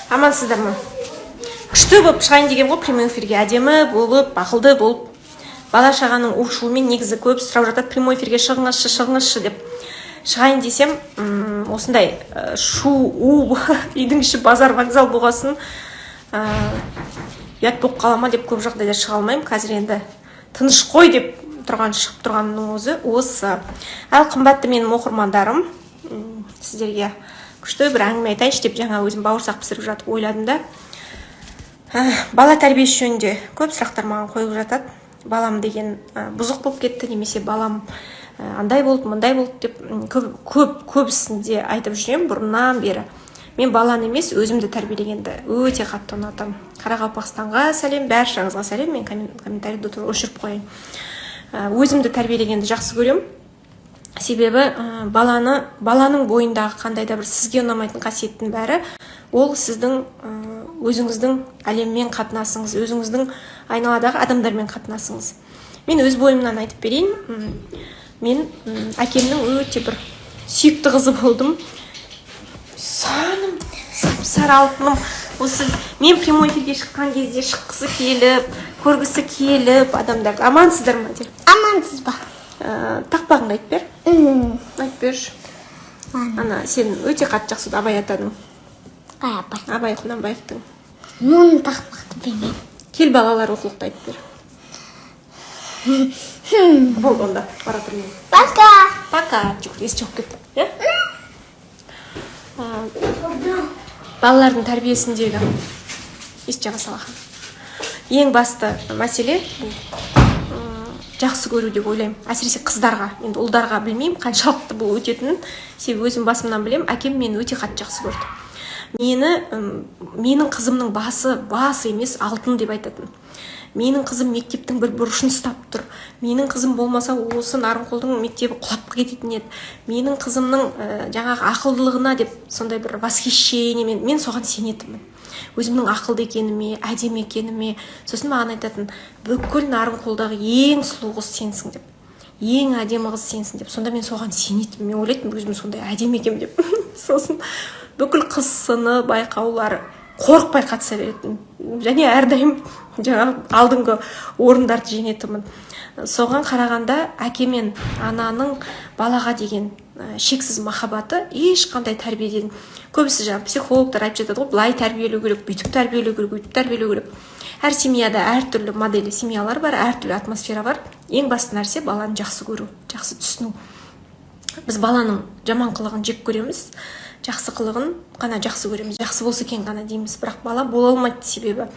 Амансыздар ма? Күшті болып шығайын деген ғой прямой эфирге. Әдемі болып, ақылды болып. Бала шағаның у-шуымен негізі көп сұрап жатады, прямой эфирге шығыңызшы деп. Шығайын десем, осындай шу-у үйдің іші базар вокзал болғасын, ұят болып қала ма деп көп жағдайда шыға алмаймын. Қазір енді тыныш қой деп шығып тұрғанның өзі осы. Ал қымбатты менің оқырмандарым, сіздерге күшті бір әңгіме айтайыншы деп жаңа өзім бауырсақ пісіріп жатып ойладым да. Бала тәрбиесі жөнінде көп сұрақтар маған қойылып жатады. Балам деген бұзық болып кетті, немесе балам андай болды, мындай болды деп көбісінде айтып жүремін бұрыннан бері. Мен баланы емес, өзімді тәрбиелегенді өте қатты ұнатамын. Қарақалпақстанға сәлем, бәршаңызға сәлем. Мен комментарийді өшіріп қояйын. Өзімді тәрбиелегенді жақсы көремін. Себебі баланың бойындағы қандай да бір сізге ұнамайтын қасиеттің бәрі, ол сіздің өзіңіздің әлеммен қатынасыңыз, өзіңіздің айналадағы адамдармен қатынасыңыз. Мен өз бойымнан айтып берейін. Мен әкемнің өте бір сүйікті қызы болдым. Саным, сап-сары алтыным. Осы мен прямой эфирге шыққан кезде шыққысы келіп, көргісі келіп адамдарды амансыздар ма деп. Амансыз ба? Тақпағыңды айтып бер. Айтып берші. Ана, сен өте қатты жақсы Абай атаның. Абай Құнанбаевтың. Мұны тақпақты білмеймін. Кел балалар оқулықты айтып бер. Болды онда, бара тұрмын. Пока. Пока. Жоқ, есі жоқ кетті. Балалардың тәрбиесіндегі ес жаңа салахан. Ең басты мәселе жақсы көру деп ойлаймын. Әсіресе қыздарға, енді ұлдарға білмеймін қаншалықты бұл өтетінін. Себебі өзім басымнан білемін, әкем мені өте қатты жақсы көрді. Менің қызымның басы емес, алтын деп айтатын. Менің қызым мектептің бір бұрышын ұстап тұр. Менің қызым болмаса осы Нарынқолдың мектебі құлап кететін еді. Менің қызымның жаңағы ақылдылығына деп сондай бір восхищение, мен соған сенетінмін. Өзімнің ақылды екеніме, әдемі екеніме. Сосын маған айтатын, бүкіл Нарынқолдағы ең сұлу қыз сенсің деп. Ең әдемі қыз сенсің деп. Сонда мен соған сенетінмін. Мен ойлайтынмын, өзім сондай әдемі екем деп. Сосын бүкіл қыз сыны байқаулары қорықпай қатыса беретін. Және әрдайым жаңағы алдыңғы орындарды жеңетінмін. Соған қарағанда әке мен ананың балаға деген шексіз махаббаты ешқандай тәрбиеден. Көбісі жаңағы психологтар айтып жатады ғой, былай тәрбиелеу керек, бүйтіп тәрбиелеу керек, өйтіп тәрбиелеу керек. Әр семьяда әртүрлі модели семьялар бар, әртүрлі атмосфера бар. Ең басты нәрсе баланы жақсы көру, жақсы түсіну. Біз баланың жаман қылығын жек көреміз, жақсы қылығын ғана жақсы көреміз. Жақсы болса екен ғана дейміз, бірақ бала бола алмайды себебі.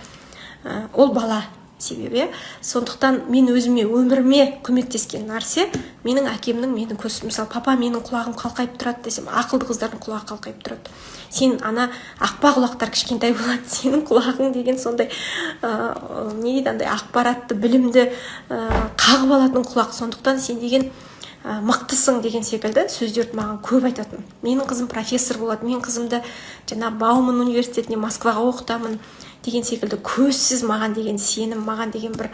Ол бала себебі. Сондықтан мен өзіме, өміріме көмектескен нәрсе менің әкемнің мені көрсетіп, мысалы, папа менің құлағым қалқайып тұрады десем, ақылды қыздардың құлағы қалқайып тұрады. Сен ана ақпа құлақтар кішкентай болады, сенің құлағың деген сондай не дейді, андай ақпаратты, білімді қағып алатын құлақ. Сондықтан сен деген мықтысың деген секілді сөздерді маған көп айтатын. Менің қызым профессор болады, мен қызымды жаңа Бауман университетіне Москваға оқытамын деген секілді көзсіз маған деген сенім, маған деген бір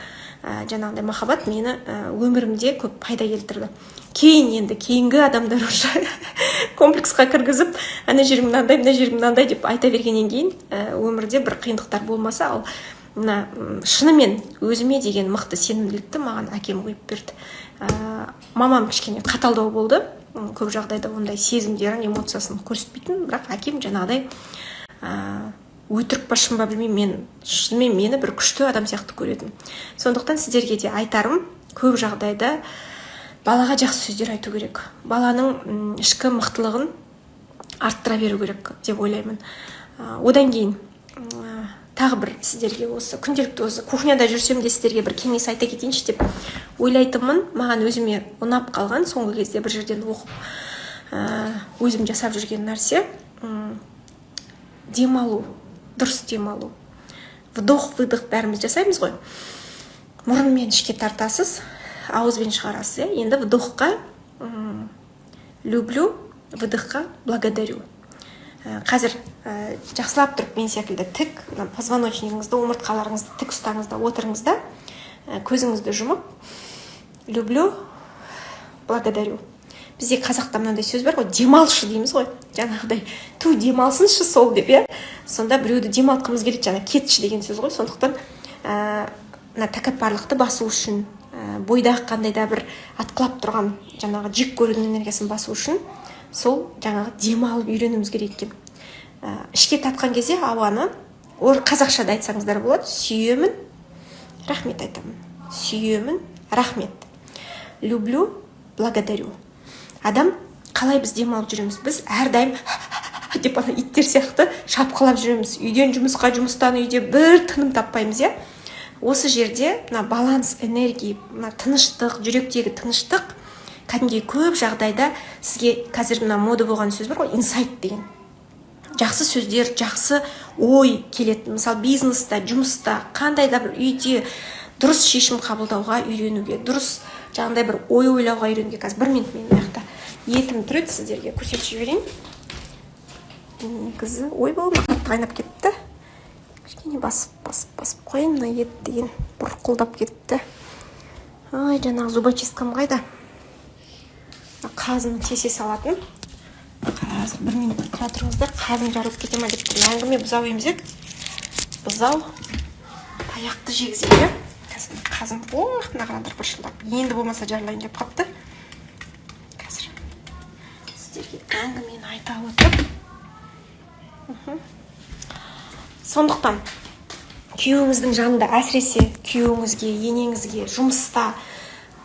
жаңағындай махаббат мені өмірімде көп пайда келтірді. Кейінгі адамдар уже комплексқа кіргізіп, ана жерім мынандай, мына жерім мынандай деп айта бергеннен кейін өмірде бір қиындықтар болмаса, ал мына шынымен өзіме деген мықты сенімділікті маған әкем қойып берді. Мамам кішкене қаталдау болды, көп жағдайда ондай сезімдерін, эмоциясын көрсетпейтін, бірақ әкем жаңағыдай өтірік па шын ба білмеймін, шынымен мені бір күшті адам сияқты көретін. Сондықтан сіздерге де айтарым, көп жағдайда балаға жақсы сөздер айту керек. Баланың ішкі мықтылығын арттыра беру керек деп ойлаймын. Одан кейін тағы бір сіздерге осы күнделікті осы кухняда жүрсем де сіздерге бір кеңес айта кетейінші деп ойлайтынмын. Маған өзіме ұнап қалған, соңғы кезде бір жерден оқып өзім жасап жүрген нәрсе демалу, дұрыс демалу. Вдох-выдох бәріміз жасаймыз ғой. Мұрынмен ішке тартасыз, ауызбен шығарасыз. Енді вдохқа люблю, выдохқа благодарю. Қазір жақсылап тұрып мен секілді тік позвоночнигіңізді, омыртқаларыңызды тік ұстаңыз да отырыңыз да, көзіңізді жұмып люблю, благодарю. Бізде қазақта мынандай сөз бар ғой, демалшы дейміз ғой. Жаңағыдай, демалсыншы сол деп, сонда біреуді демалтқымыз келеді, жаңа кетші деген сөз ғой. Сондықтан мына тәкаппарлықты басу үшін, бойдағы қандай да бір атқылап тұрған жаңағы жек көрудің энергиясын басу үшін сол жаңағы демалып үйренуіміз керек екен. Ішке тартқан кезде ауаны қазақшада айтсаңыздар болады: сүйемін, рахмет айтамын. Сүйемін, рахмет. Люблю, благодарю. Адам қалай біз демалып жүреміз? Біз әрдайым деп ана иттер сияқты шапқылап жүреміз. Үйден жұмысқа, жұмыстан үйде бір тыным таппаймыз, иә? Осы жерде мына баланс, энергия, мына тыныштық, жүректегі тыныштық кәдімгі көп жағдайда сізге қазір мына мода болған сөз бар ғой, инсайт деген. Жақсы сөздер, жақсы ой келетін. Мысалы, бизнеста, жұмыста, қандай да бір үйде дұрыс шешім қабылдауға үйренуге, дұрыс жаңағыдай бір ой ойлауға үйренуге. Қазір 1 минут мен аяқта етім тұреді, сіздерге көрсетіп жіберейін. Негізі ой болды, қайнап кетті. Кішкене басып қойын, мына ет деген бұрқылдап кетті. Ай, жаңағы зубочисткам қайда? Қазын тесе салатын. Қазір 1 минут тұра тұрыңыздар, қазын жарылып кете ма деп тұрмын. Әңгіме бұзау емес еді. Бұзау аяқты жегізеді. Қазір қазын мына қараңдар бұршылдап. Енді болмаса жарылайын деп қапты. Қазір сіздерге әңгімені айта отырып. Сондықтан күйеуіңіздің жанында, әсіресе күйеуіңізге, енеңізге, жұмыста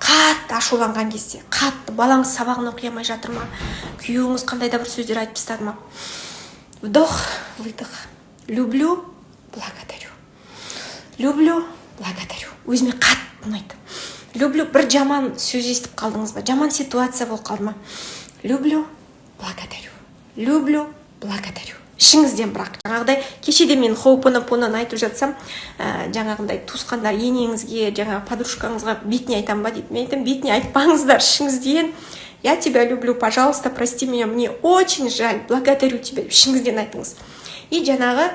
қатты ашуланған кезде, қатты балаңыз сабағын оқи алмай жатыр ма, күйеуіңіз қандай да бір сөздер айтып тастады ма, вдох, выдох. Люблю, благодарю. Люблю, благодарю. Өзіме қатты ұнайды. Люблю, бір жаман сөз естіп қалдыңыз ба, жаман ситуация болып қалды ма. Люблю, благодарю. Люблю, благодарю. Ішіңізден, бірақ жаңағыдай кешеде мен хоупонопонаны айтып жатсам, жаңағындай туысқандар, енеңізге, жаңағы подружкаңызға бетіне айтам ба дейді. Мен айтам, бетіне айтпаңыздар, ішіңізден: я тебя люблю, пожалуйста, прости меня, мне очень жаль, благодарю тебя. Ішіңізден айтыңыз. И жаңағы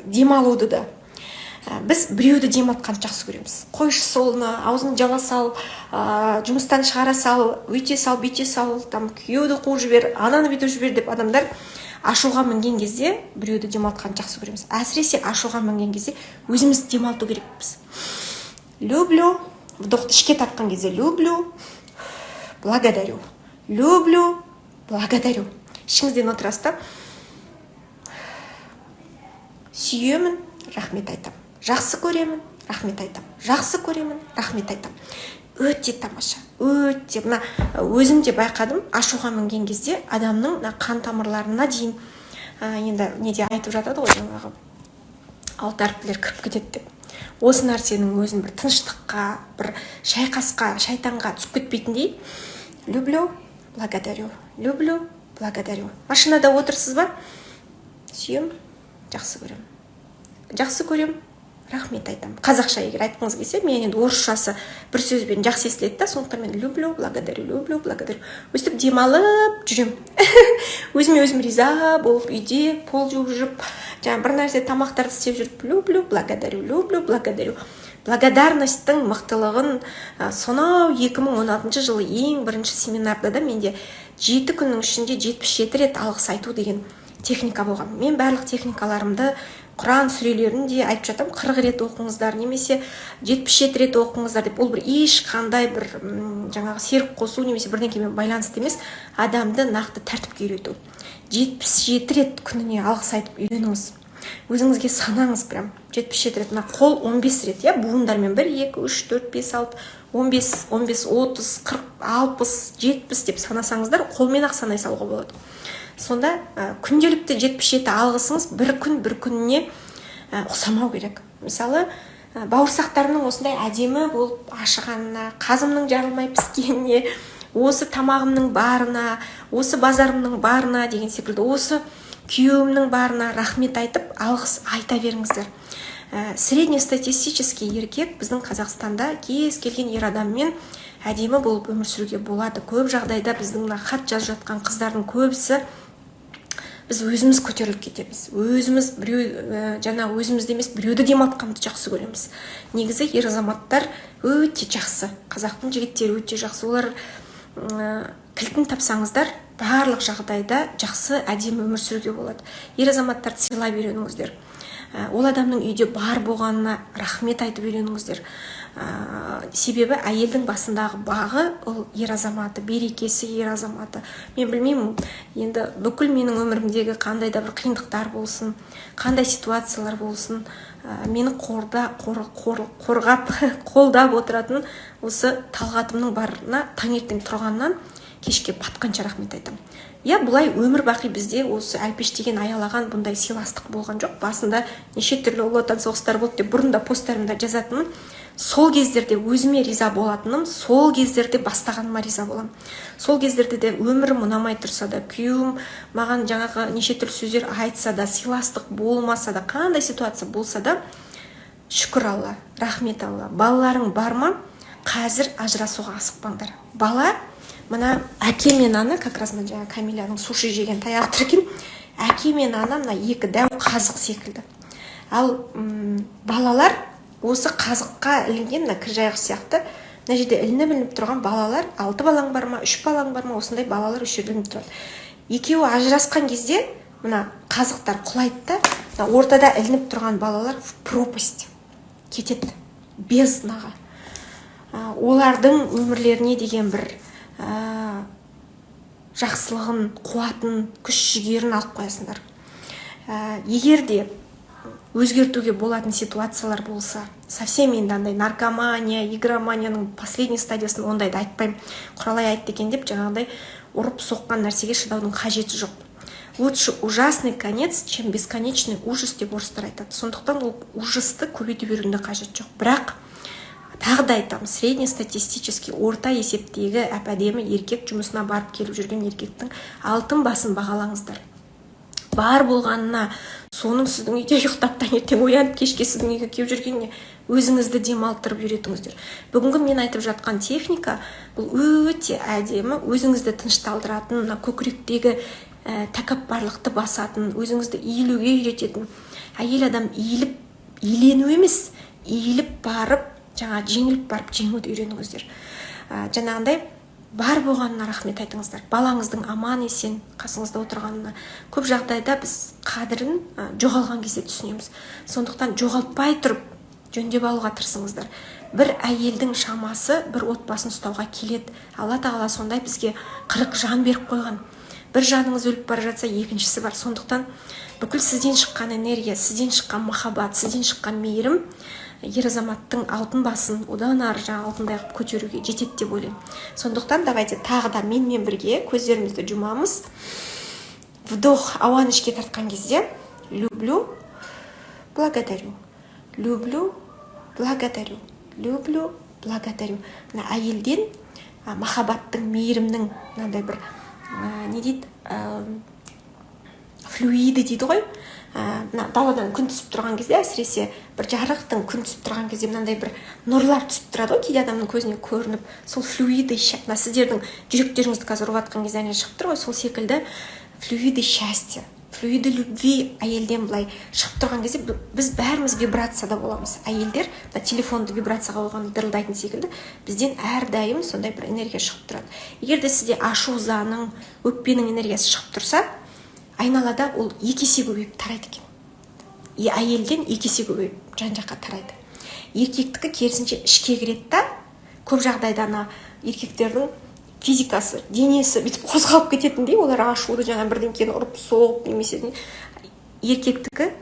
демалуды да. Біз біреуді демалтқанды жақсы көреміз. Қойшы солны, аузын жала сал, жұмыстан шығара сал, өйте сал, бүйте сал, там күйеуді қуып жібер, ананы бүйтіп жібер деп адамдар ашуға мінген кезде біреуді демалтқанды жақсы көреміз. Әсіресе ашуға мінген кезде өзімізді демалту керекпіз. Люблю, вдохты ішке тартқан кезде люблю, благодарю. Люблю, благодарю. Ішіңізден отырасыз да. Сүйемін, рахмет айтам. Жақсы көремін, рахмет айтам. Жақсы көремін, рахмет айтам. Өте тамаша, өте. Мына өзім де байқадым, ашуға мінген кезде адамның қан тамырларына дейін енді неде айтып жатады ғой, жаңағы алты әріптілер кіріп кетеді деп. Осы нәрсенің өзін бір тыныштыққа, бір шайқасқа, шайтанға түсіп кетпейтіндей. Люблю, благодарю. Люблю, благодарю. Машинада отырсыз ба? Сүйем, жақсы көрем. Жақсы көрем, рахмет айтам. Қазақша егер айтқыңыз келсе, мен енді орысшасы бір сөзбен жақсы естіледі да, сондықтан мен люблю, благодарю, люблю, благодарю. Өстіп демалып жүрем. Өзіме өзім риза болып, үйде пол жуып жүріп, жаңа бір нәрсе тамақтарды істеп жүріп, люблю, благодарю, люблю, благодарю. Благодарностьтың мықтылығын сонау 2016 жылы ең бірінші семинарда да менде 7 күннің ішінде 77 рет алғыс айту деген техника болған. Мен барлық техникаларымды, Құран сүрелерін де айтып жатам, 40 рет оқыңыздар, немесе 77 рет оқыңыздар деп. Ол бір ешқандай бір жаңағы серік қосу немесе бірдеңкемен байланысты емес, адамды нақты тәртіпке үйрету. 77 рет күніне алғыс айтып үйреніңіз. Өзіңізге санаңыз прям 77 рет. Мына қол 15 рет, иә, буындармен 1, 2, 3, 4, 5, 6, 15, 30, 40, 60, 70 деп санасаңыздар, қолмен ақ санай салуға болады. Сонда күнделікті 77 алғысыңыз бір күніне ұқсамау керек. Мысалы, бауырсақтарының осындай әдемі болып ашығанына, қазымның жарылмай піскеніне, осы тамағымның барына, осы базарымның барына деген секілді, осы күйеуімнің барына рахмет айтып, алғыс айта беріңіздер. Среднестатистический еркек біздің Қазақстанда кез келген ер адаммен әдемі болып өмір сүруге болады. Көп жағдайда біздің хат жазып жатқан қыздардың көбісі біз өзіміз көтеріліп кетеміз. Өзіміз өзімізді емес, біреуді демалтқанды жақсы көреміз. Негізі ер азаматтар өте жақсы. Қазақтың жігіттері өте жақсы. Олар кілтін тапсаңыздар, барлық жағдайда жақсы әдемі өмір сүруге болады. Ер азаматтарды сыйлай үйреніңіздер. Ол адамның үйде бар болғанына рахмет айтып үйреніңіздер. Себебі әйелдің басындағы бағы ол ер азаматы, берекесі ер азаматы. Мен білмеймін, енді бүкіл менің өмірімдегі қандай да бір қиындықтар болсын, қандай ситуациялар болсын, мені қорғап қолдап отыратын осы Талғатымның барына таңертең тұрғаннан кешке батқанша рахмет айтамын. Бұлай өмір бақи бізде осы әлпештеген аялаған бұндай сыйластық болған жоқ. Басында неше түрлі ұлы отан соғыстары болды деп бұрында посттарымда жазатынмын. Сол кездерде өзіме риза болатыным, сол кездерде бастағаныма риза боламын. Сол кездерде де өмірім ұнамай тұрса да, күйеуім маған жаңағы неше түрлі сөздер айтса да, сыйластық болмаса да, қандай ситуация болса да, шүкір Алла, рахмет Алла. Балаларың бар ма? Қазір ажырасуға асықпаңдар. Бала, мына әке мен ана, как раз жаңа Камиляның суши жеген таяғы тұр екен, әке мен ана мына екі дәу қазық секілді. Ал балалар осы қазыққа ілінген мына кіржайық сияқты, мына жерде ілініп тұрған балалар, 6 балаң бар ма, 3 балаң бар ма, осындай балалар үш жерде ілініп тұрады. Екеуі ажырасқан кезде мына қазықтар құлайды да, ортада ілініп тұрған балалар в пропасть кетеді, безднаға. Олардың өмірлеріне деген бір жақсылығын, қуатын, күш-жігерін алып қоясыңдар. Егер де өзгертуге болатын ситуациялар болса, совсем енді андай наркомания, игроманияның последний стадиясын ондайды айтпаймын. Құралай айтты екен деп жаңағыдай ұрып соққан нәрсеге шыдаудың қажеті жоқ. Лучше ужасный конец, чем бесконечный ужас деп орыстар айтады. Сондықтан ол ужасты көбейтіп берудің қажеті жоқ. Бірақ тағы да айтамын, среднестатистический орта есептегі әп-әдемі еркек жұмысына барып келіп жүрген еркектің алтын басын бағалаңыздар. Бар болғанына, соның сіздің үйде ұйықтап таңертең оянып кешке сіздің үйге келіп жүргеніне өзіңізді демалдырып үйретіңіздер. Бүгінгі мен айтып жатқан техника бұл өте әдемі, өзіңізді тынышталдыратын, көкіректегі тәкаппарлықты басатын, өзіңізді иілуге үйрететін. Әйел адам иілену емес, иіліп барып, жеңіліп барып жеңуді үйреніңіздер. Жаңағындай бар болғанына рахмет айтыңыздар. Балаңыздың аман есен қасыңызда отырғанына. Көп жағдайда біз қадірін жоғалған кезде түсінеміз. Сондықтан жоғалтпай тұрып жөндеп алуға тырысыңыздар. Бір әйелдің шамасы бір отбасын ұстауға келеді. Алла тағала сондай бізге 40 жан беріп қойған. Бір жаныңыз өліп бара жатса, екіншісі бар. Сондықтан бүкіл сізден шыққан энергия, сізден шыққан махаббат, сізден шыққан мейірім ер азаматтың алтын басын одан ары алтындай қылып көтеруге жетеді деп ойлаймын. Сондықтан давайте тағы да менімен бірге көздерімізді жұмамыз. Вдох, ауаны ішке тартқан кезде люблю, благодарю. Люблю, благодарю. Люблю, благодарю. Мына әйелден махаббаттың, мейірімнің мынандай бір не дейді, флюиді дейді ғой. Даладан күн түсіп тұрған кезде, әсіресе бір жарықтың күн түсіп тұрған кезде мынандай бір нұрлар түсіп тұрады ғой, кейде адамның көзіне көрініп, сол флюиды, сіздердің жүректеріңізді қазір ұрыватқан кезде әне шығып тұр ғой, сол секілді флюиды счастья, флюиды любви әйелден былай шығып тұрған кезде біз бәріміз вибрацияда боламыз. Әйелдер телефонды вибрацияға қойған дырылдайтын секілді бізден әрдайым сондай бір энергия шығып тұрады. Егер де сізде ашу ызаның, өкпенің энергиясы шығып тұрса, айналада ол 2 есе көбейіп тарайды екен. Әйелден 2 есе көбейіп жан-жаққа тарайды. Еркектікі керісінше ішке кіреді да, көп жағдайда еркектердің физикасы, денесі бүйтіп қозғалып кететіндей, олар ашуды бірдеңкені ұрып соғып немесе еркектікі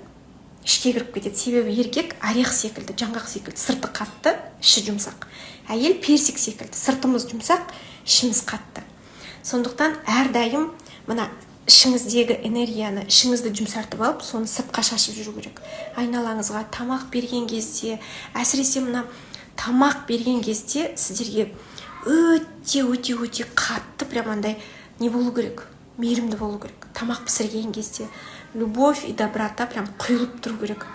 ішке кіріп кетеді. Себебі еркек орех секілді, жаңғақ секілді, сырты қатты, іші жұмсақ. Әйел персик секілді, сыртымыз жұмсақ, ішіміз қатты. Сондықтан әрдайым мына ішіңіздегі энергияны, ішіңізді жұмсартып алып, соны сыртқа шашып жүру керек. Айналаңызға тамақ берген кезде, әсіресе мына тамақ берген кезде сіздерге өте қатты прямандай не болу керек, мейірімді болу керек. Тамақ пісірген кезде любовь и доброта прям құйылып тұру керек.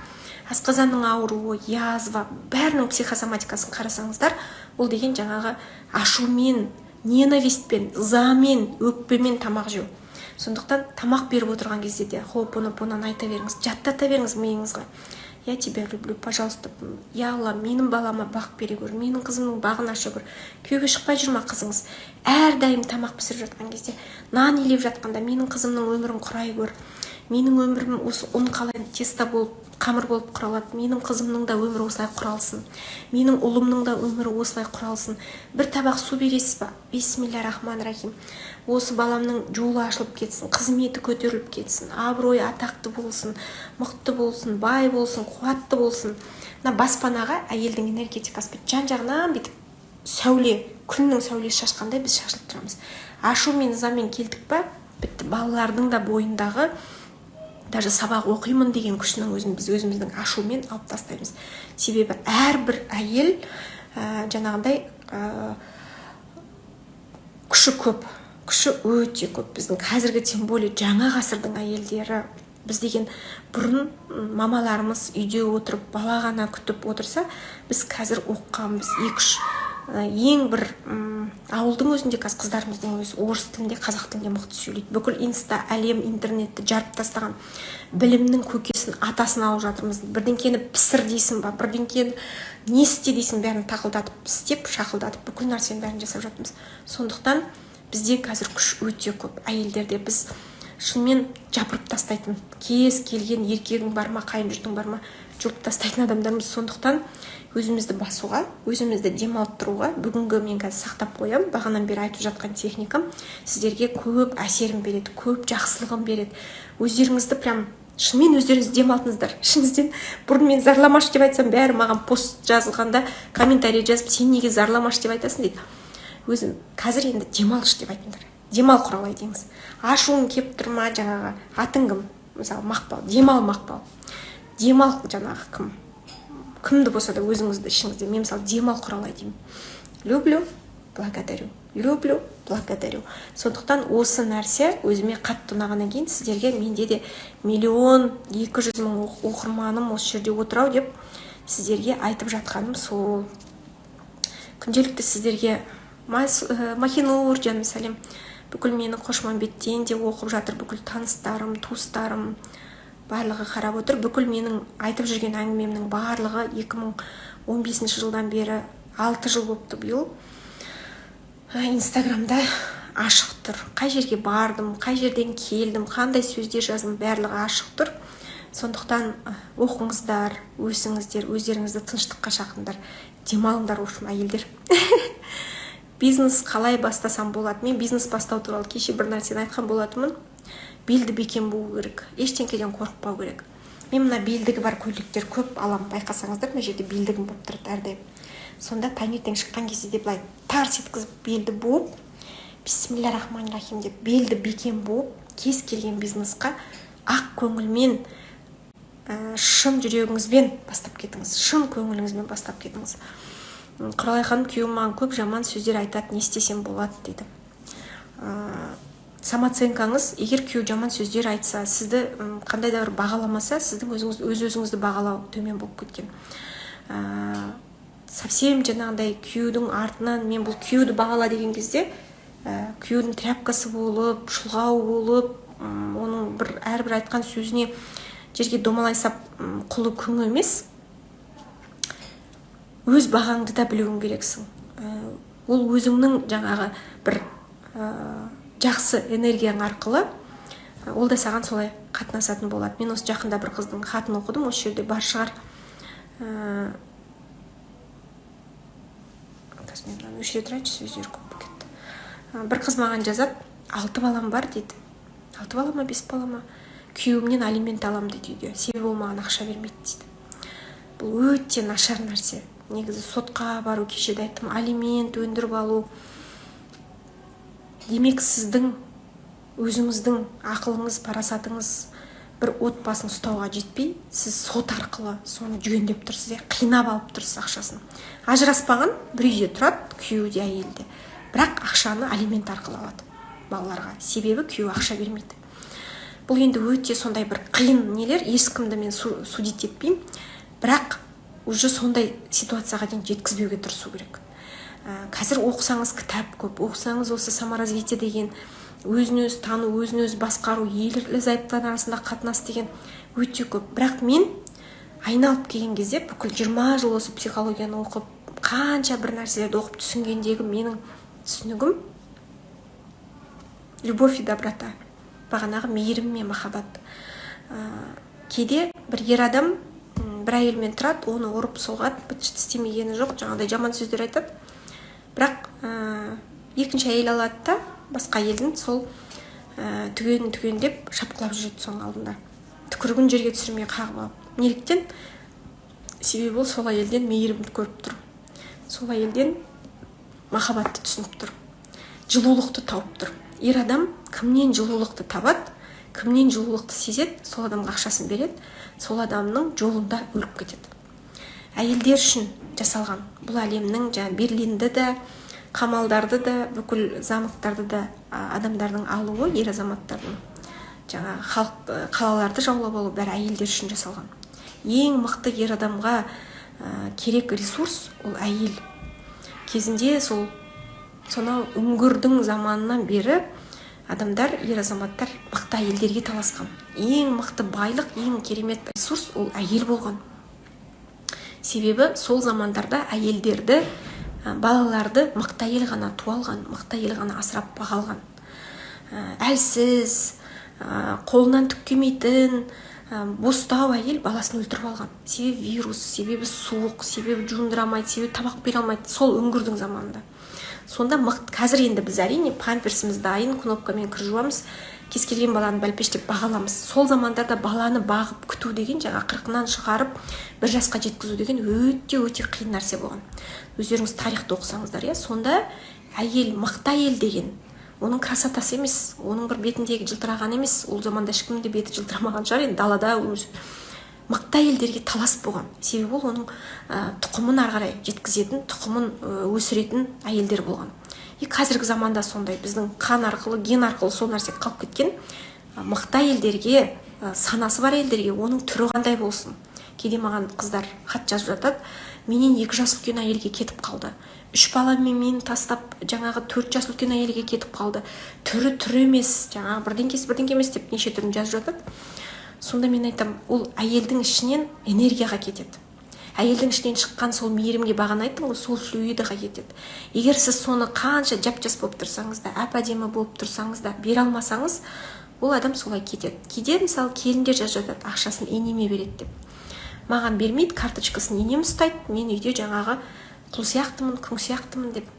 Асқазанның ауруы, язва, бәрінің психосоматикасын қарасаңыздар, ол деген жаңағы ашумен, ненавистпен, ызамен, өкпемен тамақ жеу. Сондықтан тамақ беріп отырған кезде де хо'понопонаны айта беріңіз, жаттата беріңіз миыңызға. я тебя люблю, пожалуйста, я Алла, менің балама бақ бере көр, менің қызымның бағын аша көр. Күйеуге шықпай жүр ма қызыңыз? Әрдайым тамақ пісіріп жатқан кезде, нан илеп жатқанда менің қызымның өмірін құрай көр. Менің өмірім осы ұн қалай теста болып, қамыр болып құралады. Менің қызымның да өмірі осылай құралсын. Менің ұлымның да өмірі осылай құралсын. Bir табақ су бересіз ба? Бисмиллахиррахманиррахим. Осы баламның жолы ашылып кетсін, қызметі көтеріліп кетсін, абыройы атақты болсын, мықты болсын, бай болсын, қуатты болсын. Мына баспанаға әйелдің энергетикасы жан-жағынан бүйтіп сәуле, күннің сәулесі шашқандай біз шашылып тұрамыз. Ашумен ызамен келдік па, бітті. Балалардың да бойындағы даже сабақ оқимын деген күшінің өзін біз өзіміздің ашумен алып тастаймыз. Себебі әрбір әйел жаңағындай күші көп, күші өте көп. Біздің қазіргі тем более жаңа ғасырдың әйелдері, біз деген бұрын мамаларымыз үйде отырып бала ғана күтіп отырса, біз қазір оқығанбыз. 2-3 ең бір ауылдың өзінде қыздарымыздың өзі орыс тілінде, қазақ тілінде мықты сөйлейді. Бүкіл инста, әлем, интернетті жарып тастаған білімнің көкесін, атасын алып жатырмыз. Бірдеңкені пісір дейсің ба, бірдеңкені не істе дейсің, бәрін тақылдатып, істеп, шақылдатып, бүкіл нәрсенің бәрін жасап жатырмыз. Сондықтан бізде қазір күш өте көп. Әйелдерде біз шынымен жапырып тастайтын, кез келген еркегің бар ма, қайын жұртың бар ма, жүріп тастайтын адамдармыз. Сондықтан өзімізді басуға, өзімізді демалып тұруға бүгінгі мен қазір сақтап қоям. Бағанан бері айтып жатқан техникам сіздерге көп әсерін береді, көп жақсылығын береді. Өздеріңізді прям шынымен өздеріңіз демалтыңыздар. Шынымен бұрын мен зарламаш деп айтсам, бәрі маған пост жазылғанда комментарий жазып, сен неге зарламаш деп айтасың дейді. Өзім қазір енді демалыш деп айтыңдар. Демал құралай деңіз. Ашуың кеп тұр ма, жаңағы атың кім? Мысалы Мақпал, демал Мақпал. Демал жаңағы кім? Кімді болса да өзіңізді ішіңізде. Мен мысалы демал құралай деймін. Люблю, благодарю. Люблю, благодарю. Сондықтан осы нәрсе өзіме қатты ұнағаннан кейін сіздерге менде де 1,200,000 оқырманым осы жерде отырау деп сіздерге айтып жатқаным сол. Күнделікті сіздерге Махинур жаным сәлем. Бүкіл мені Қошмамбеттен де оқып жатыр, бүкіл таныстарым, туыстарым барлығы қарап отыр. Бүкіл менің айтып жүрген әңгімемнің барлығы 2015 жылдан бері 6 жыл болыпты биыл. Инстаграмда ашық тұр. Қай жерге бардым, қай жерден келдім, қандай сөздер жаздым, барлығы ашық тұр. Сондықтан оқыңыздар, өсіңіздер, өздеріңізді тыныштыққа шақырыңдар, демалыңдар, общем, әйелдер. Бизнес қалай бастасам болады? Мен бизнес бастау туралы кеше бір нәрсені айтқан болатынмын. Белді бекем болу керек, ештеңкеден қорықпау керек. Мен мына белдігі бар көйлектер көп алам, байқасаңыздар, мына жерде белдігім болып тұрады әрдайым. Сонда таңертең шыққан кезде де былай тарс еткізіп белді буып, бисмиллахиррахманиррахим деп белді бекем буып, кез келген бизнесқа ақ көңілмен, шын жүрегіңізбен бастап кетіңіз, шын көңіліңізбен бастап кетіңіз. Құралай ханым, күйеуім маған көп жаман сөздер айтады, не істесем болады дейді. Самооценкаңыз, егер күйеу жаман сөздер айтса, сізді қандай да бір бағаламаса, сіздің өз-өзіңізді бағалау төмен болып кеткен. Совсем жаңағындай күйеудің артынан мен бұл күйеуді бағала деген кезде, күйеудің тряпкасы болып, шұлғау болып, оның әрбір айтқан сөзіне жерге домалай сап құлы күң емес, өз бағаңды да білуің керексің. Ол өзіңнің жаңағы бір жақсы энергияң арқылы ол да саған солай қатынасатын болады. Мен осы жақында бір қыздың хатын оқыдым, осы жерде бар шығар. Үш рет айтшы, сөздер көп кетті. Бір қыз маған жазады, 6 балам бар дейді. 6 бала ма, 5 бала ма? Күйеуімнен алимент алам дейді үйге. Себебі ол маған ақша бермейді дейді. Бұл өте нашар нәрсе. Негізі сотқа бару, кеше де айттым, алимент өндіріп алу. Демек сіздің өзіңіздің ақылыңыз, парасатыңыз бір отбасын ұстауға жетпей, сіз сот арқылы соны жүгендеп тұрсыз, қинап алып тұрсыз ақшасын. Ажыраспаған бір үйде тұрады, күйеуі де әйелі де. Бірақ ақшаны алимент арқылы алады балаларға. Себебі күйеуі ақша бермейді. Бұл енді өте сондай бір қиын нелер, ешкімді мен судит етпеймін. Бірақ уже сондай ситуацияға дейін жеткізбеуге тырысу керек. Қазір оқысаңыз кітап көп, оқысаңыз осы саморазвитие деген, өзін-өз тану, өзін-өз басқару, ерлі зайыптылар арасында қатынас деген өте көп. Бірақ мен айналып келген кезде бүкіл 20 жыл осы психологияны оқып, қанша бір нәрселерді оқып түсінгендегі менің түсінігім любовь и доброта, бағанағы мейірім мен махаббат. Кейде бір ер адам бір әйелмен тұрады, оны ұрып соғады, быт-шыт істемегені жоқ, жаңағыдай жаман сөздер айтады. Бірақ екінші әйел алады да басқа әйелдің сол түгендеп шапқылап жүреді соның алдында. Түкірігін жерге түсірмей қағып алып. Неліктен? Себебі ол сол әйелден мейірімді көріп тұр. Сол әйелден махаббатты түсініп тұр. Жылулықты тауып тұр. Ер адам кімнен жылулықты табады, кімнен жылулықты сезеді, сол адамға ақшасын береді, сол адамның жолында өліп кетеді. Әйелдер үшін жасалған бұл әлемнің Берлинді де, қамалдарды да, бүкіл замоктарды да адамдардың алуы, ер азаматтардың қалаларды жаулап алу бәрі әйелдер үшін жасалған. Ең мықты ер адамға керек ресурс ол әйел. Кезінде сонау үңгірдің заманынан бері адамдар, ер азаматтар мықты әйелдерге таласқан. Ең мықты байлық, ең керемет ресурс ол әйел болған. Себебі сол замандарда әйелдерді, балаларды мықты әйел ғана туалған, мықты әйел ғана асырап бағалған. Әлсіз, қолынан түк келмейтін, бостау әйел баласын өлтіріп алған. Себебі вирус, себебі суық, себебі жуындырамайды, себебі табақ бере алмайды. Сол үңгірдің заманында. Сонда қазір енді біз әрине памперсіміз дайын, кнопкамен кір жуамыз, кез келген баланы бәлпештеп бағаламыз. Сол замандарда баланы бағып күту деген, жаңа 40-нан шығарып 1 жасқа жеткізу деген өте қиын нәрсе болған. Өздеріңіз тарихты оқысаңыздар, сонда әйел, мықты әйел деген, оның красотасы емес, оның бір бетіндегі жылтыраған емес, ол заманда ешкімнің де беті жылтырамаған шығар, енді далада мықты әйелдерге талас болған. Себебі ол оның тұқымын ары қарай жеткізетін, тұқымын өсіретін әйелдер болған. Қазіргі заманда сондай біздің қан арқылы, ген арқылы сол нәрсе қалып кеткен. Мықты әйелдерге, санасы бар әйелдерге оның түрі қандай болсын. Кейде маған қыздар хат жазып жатады, менен 2 жас үлкен әйелге кетіп қалды. 3 баламен мені тастап, жаңағы 4 жас үлкен әйелге кетіп қалды. Түрі емес, жаңағы бірдеңке емес деп неше түрін жазып жатады. Сонда мен айтам, ол әйелдің ішінен энергияға кетеді. Әйелдің ішінен шыққан сол мейірімге бағана айттым ғой, сол флюидаға кетеді. Егер сіз соны қанша жап-жас болып тұрсаңыз да, әп-әдемі болып тұрсаңыз да, бере алмасаңыз, ол адам солай кетеді. Кейде мысалы келіндер жазып жатады, ақшасын енеме береді деп. Маған бермейді, карточкасын енем ұстайды, мен үйде жаңағы құл сияқтымын, күң сияқтымын деп.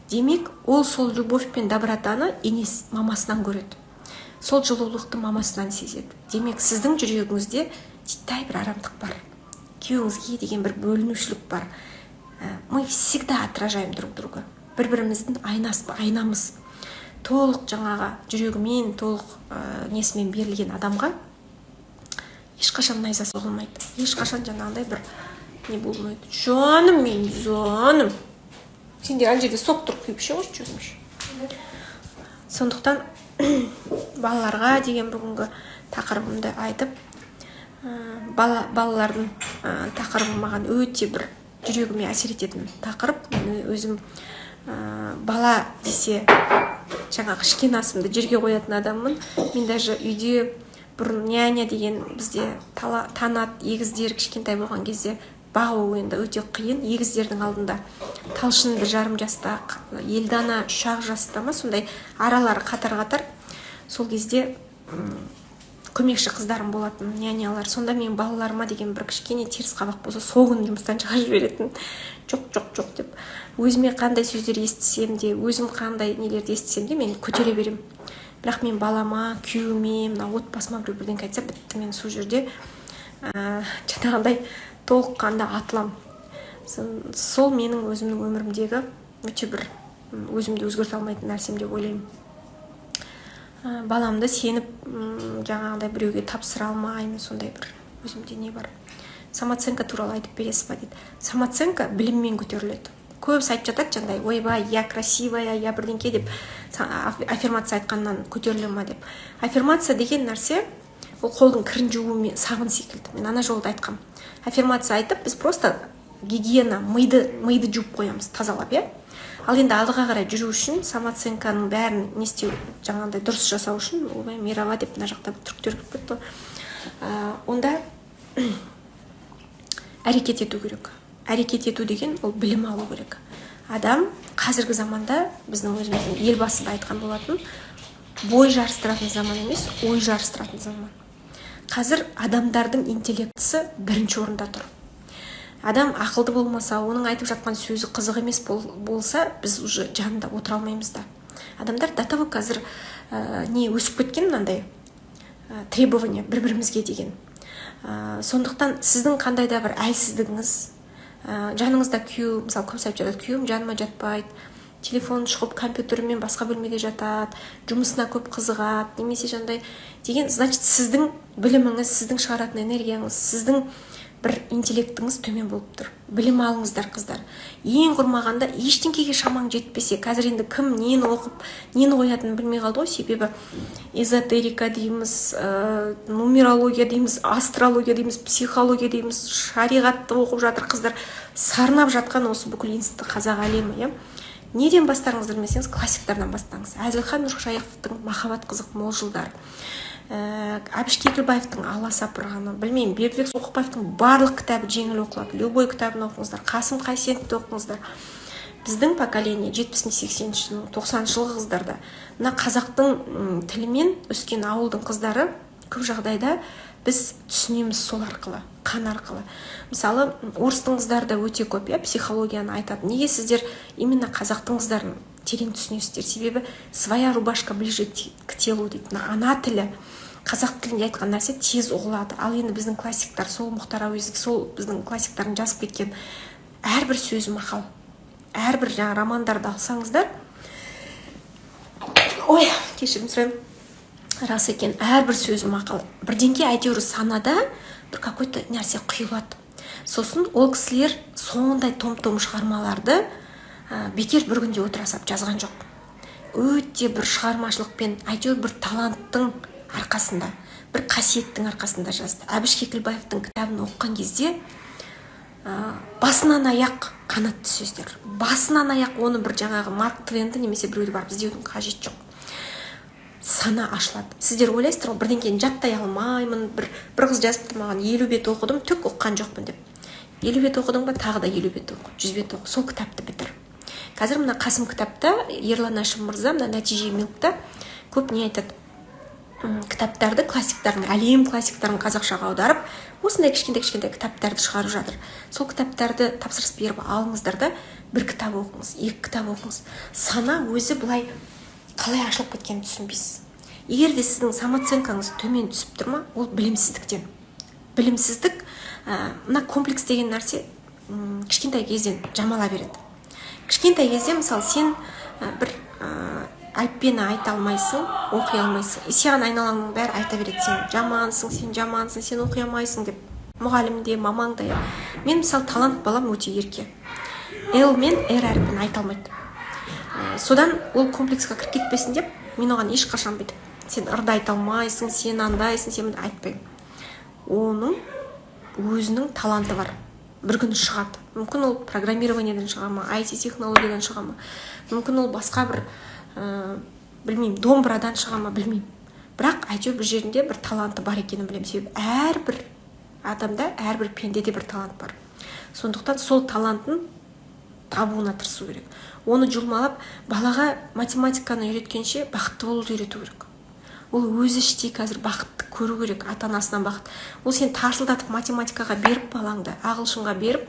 Демек, ол сол любовь пен добротаны мамасынан көреді. Сол жылулықты мамасынан сезеді. Демек, сіздің жүрегіңізде титтей бір арамдық бар. Күйеуіңізге деген бір бөлінушілік бар. Мы всегда отражаем друг друга. Бір-біріміздің айнамыз. Толық жаңағы жүрегімен, толық несімен берілген адамға ешқашан найза соғылмайды. Ешқашан жаңағындай бір не болмайды. Жаным мен, жаным. Сендер ана жерде соқтырып құйып ше қойшы жүрмеш. Сондықтан балаларға деген бүгінгі тақырыбымды айтып, балалардың тақырыбы маған өте бір жүрегіме әсер ететін тақырып. Мен өзім бала десе жаңағы кішкене асымды жерге қоятын адаммын. Мен даже үйде бұрын няня деген бізде танат, егіздер кішкентай болған кезде бағу енді өте қиын. Егіздердің алдында Талшын 1,5 жаста, Елдана 3 жаста ма, сондай аралары қатар-қатар. Сол кезде көмекші қыздарым болатын, нянялар. Сонда мен балаларыма деген бір кішкене теріс қабақ болса, соғын жұмыстан шығарып жіберетін. Жоқ деп. Өзіме қандай сөздер естісем де, өзім қандай нелерді естісем де, мен көтере берем. Бірақ мен балама, күйеуіме, мына отбасыма бірдеңе айтса, бітті, мен сол жерде жаңағындай толыққанда атылам. Сол менің өзімнің өмірімдегі өте бір өзімді өзгерте алмайтын нәрсем деп ойлаймын. Баламды сеніп жаңағындай біреуге тапсыра алмаймын, сондай бір өзімде не бар. Самооценка туралы айтып бересіз ба дейді. Самооценка біліммен көтеріледі. Көбісі айтып жатады жаңағыдай, ойбай, я красивая, я бірдеңке деп аффирмация айтқаннан көтеріле ма деп. Аффирмация деген нәрсе ол қолдың кірін жуу сабын секілді. Мен ана жолда айтқам. Аффирмация айтып, біз просто гигиена, миды жуып қоямыз, тазалап, Ал енді алдыға қарай жүру үшін, самооценканың бәрін не істеу, жаңағындай дұрыс жасау үшін, олай мерава деп мына жақта түріктер кіріп кетті. Онда әрекет ету керек. Әрекет ету деген ол білім алу керек. Адам қазіргі заманда біздің өзіміздің елбасы да айтқан болатын, бой жарыстыратын заман емес, ой жарыстыратын заман. Қазір адамдардың интеллектісі бірінші орында тұр. Адам ақылды болмаса, оның айтып жатқан сөзі қызық емес болса, біз уже жанында отыра алмаймыз да. Адамдар до того қазір не өсіп кеткен мынандай требования бір-бірімізге деген. Сондықтан сіздің қандай да бір әлсіздігіңіз, жаныңызда күйеу, мысалы көбісі айтып жатады, күйеуім жаныма жатпайды, телефон шығып компьютермен басқа бөлмеде жатады, жұмысына көп қызығады, немесе жандай деген, значит сіздің біліміңіз, сіздің шығаратын энергияңыз, сіздің бір интеллектіңіз төмен болып тұр. Білім алыңыздар, қыздар. Ең құрмағанда ештеңкеге шамаң жетпесе, қазір енді кім нені оқып, нені қоятынын білмей қалды ғой, себебі эзотерика дейміз, нумерология дейміз, астрология дейміз, психология дейміз, шариғатты оқып жатыр қыздар. Сарнап жатқан осы бүкіл инсті қазақ әлемі, неден бастарыңызды білмесеңіз, классиктардан бастаңыз. Әзілхан Нұршайықовтың Махаббат қызық мол жылдар, Әбіш Кекілбаевтың Аласапыраны, білмеймін, Бердібек Соқпаевтың барлық кітабы жеңіл оқылады. Любой кітабын оқыңыздар, Қасым Қайсеновті оқыңыздар. Біздің поколение 70-80 90 жылғы қыздарда мына қазақтың тілімен өскен ауылдың қыздары көп жағдайда біз түсінеміз сол арқылы, қан арқылы. Мысалы, орыстың қыздары да өте көп, психологияны айтады. Неге сіздер именно қазақтың қыздарын терең түсінесіздер? Себебі своя рубашка ближе к телу дейді. Ана тілі, қазақ тілінде айтқан нәрсе тез ұғылады. Ал енді біздің классиктар, сол Мұхтар Әуезов, сол біздің классиктардың жазып кеткен әрбір сөзі мақал. Әрбір жаңа романдарды алсаңыздар, ой, кешірім сұраймын, рас екен, әрбір сөзі мақал. Бірдеңке әйтеуір санада бір какой-то нәрсе құйылады. Сосын ол кісілер сондай том-том шығармаларды бекер бір күнде отыра сап жазған жоқ. Өте бір шығармашылықпен, әйтеуір бір таланттың арқасында, бір қасиеттің арқасында жазды. Әбіш Кекілбаевтың кітабын оқыған кезде басынан аяқ қанатты сөздер. Басынан аяқ оны бір жаңағы Марк Твенді немесе біреуді барып іздеудің қажеті жоқ. Сана ашылады. Сіздер ойлайсыздар ғой, бірдеңкені жаттай алмаймын, бір қыз жазыпты маған 50 бет оқыдым, түк оқыған жоқпын деп. 50 бет оқыдың ба, тағы да 50 бет оқы, 100 бет оқы, сол кітапты бітір. Қазір мына Қасым кітапта Ерлан Әшім мырза мына нәтиже милкта көп не айтады? Кітаптарды, классиктардың, әлем классиктарын қазақшаға аударып, осындай кішкентай кітаптарды шығарып жатыр. Сол кітаптарды тапсырыс беріп алыңыздар да, бір кітап оқыңыз, 2 кітап оқыңыз. Сана өзі былай қалай ашылып кеткенін түсінбейсіз. Егер де сіздің самооценкаңыз төмен түсіп тұр ма, ол білімсіздіктен. Білімсіздік, мына комплекс деген нәрсе кішкентай кезден жамала береді. Кішкентай кезде, мысалы, сен бір әліппені айта алмайсың, оқи алмайсың. Саған айналаңның бәрі айта береді, сен жамансың, сен оқи алмайсың деп. Мұғалім де, мамаң да. Мен, мысалы, талант балам өте ерке. Л мен Р әріпін айта алмайды. Содан ол комплексқа кіріп кетпесін деп, мен оған ешқашан бүйтіп, сен ырды айта алмайсың, сен андайсың, сен айтпаймын. Оның өзінің таланты бар. Бір күні шығады. Мүмкін ол программированиеден шыға ма, IT технологиядан шыға ма, мүмкін ол басқа бір білмеймін, домбырадан шыға ма, білмеймін. Бірақ әйтеуір бір жерінде бір таланты бар екенін білемін. Себебі әрбір адамда, әрбір пендеде бір талант бар. Сондықтан сол талантын табуына тырысу керек. Оны жұлмалап, балаға математиканы үйреткенше бақытты болуды үйрету керек. Ол өзі іштей қазір бақытты көру керек, ата-анасынан бақыт. Ол сен тарсылдатып математикаға беріп балаңды, ағылшынға беріп,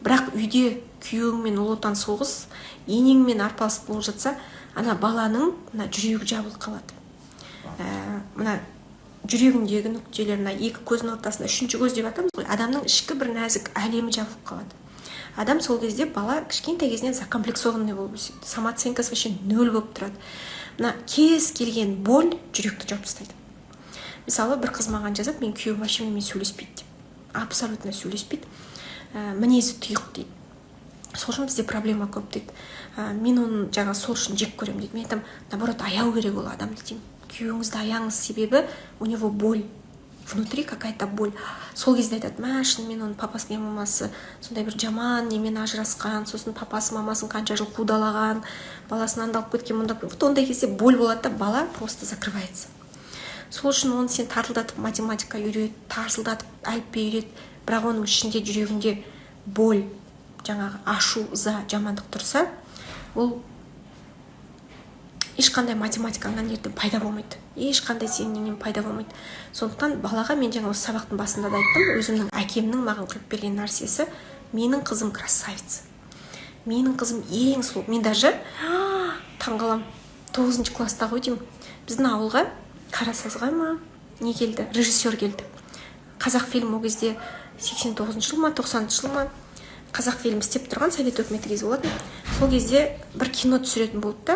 бірақ үйде күйеуіңмен ұлы отан соғыс, енеңмен арпалысып болып жатса, ана баланың жүрегі жабылып қалады. Мына жүрегіндегі нүктелер, 2 көздің ортасында 3-ші көз деп атамыз ғой, адамның ішкі бір нәзік әлемі жабылып қалады. Адам сол кезде, бала кішкентай кезінен закомплексованный болып өседі. Самооценкасы вообще 0 болып тұрады. Мына кез келген боль жүректі жауып тастайды. Мысалы, бір қыз маған жазады, мен күйеуім вообще менімен сөйлеспейді деп. Абсолютно сөйлеспейді. Мінезі тұйық дейді. Сол үшін бізде проблема көп дейді. Мен оны жаңа сол үшін жек көремін дейді. Мен айтамын, наоборот, аяу керек ол адамды деймін. Күйеуіңізді аяңыз, себебі у него боль. Внутри какая-то боль. Сол кезде айтады, шын мен оның папасы мен мамасы сондай бір жаман немен ажырасқан, сосын папасы мамасын қанша жыл қудалаған, баласын андалып кеткен, мұнда. Вот ондай кезде боль болады да, бала просто закрывается. сол үшін оны сен тарсылдатып математика үйрет, тарсылдатып әліппе үйрет, бірақ оның ішінде жүрегінде боль, жаңағы ашу, ыза, жамандық тұрса, ол ешқандай математикаңнан ертең пайда болмайды, ешқандай сенен пайда болмайды. Сондықтан балаға мен жаңа осы сабақтың басында да айттым, өзімнің әкемнің маған құйып берген нәрсесі, менің қызым красавица, менің қызым ең сұлу. Мен даже таңғалам, 9 класста ғой деймін, біздің ауылға Қарасазға ма не келді, режиссер келді. Қазақ фильм ол кезде 89 жыл ма 90 жыл ма қазақ фильм істеп тұрған, совет өкіметі кезі болатын. Сол кезде бір кино түсіретін болды да,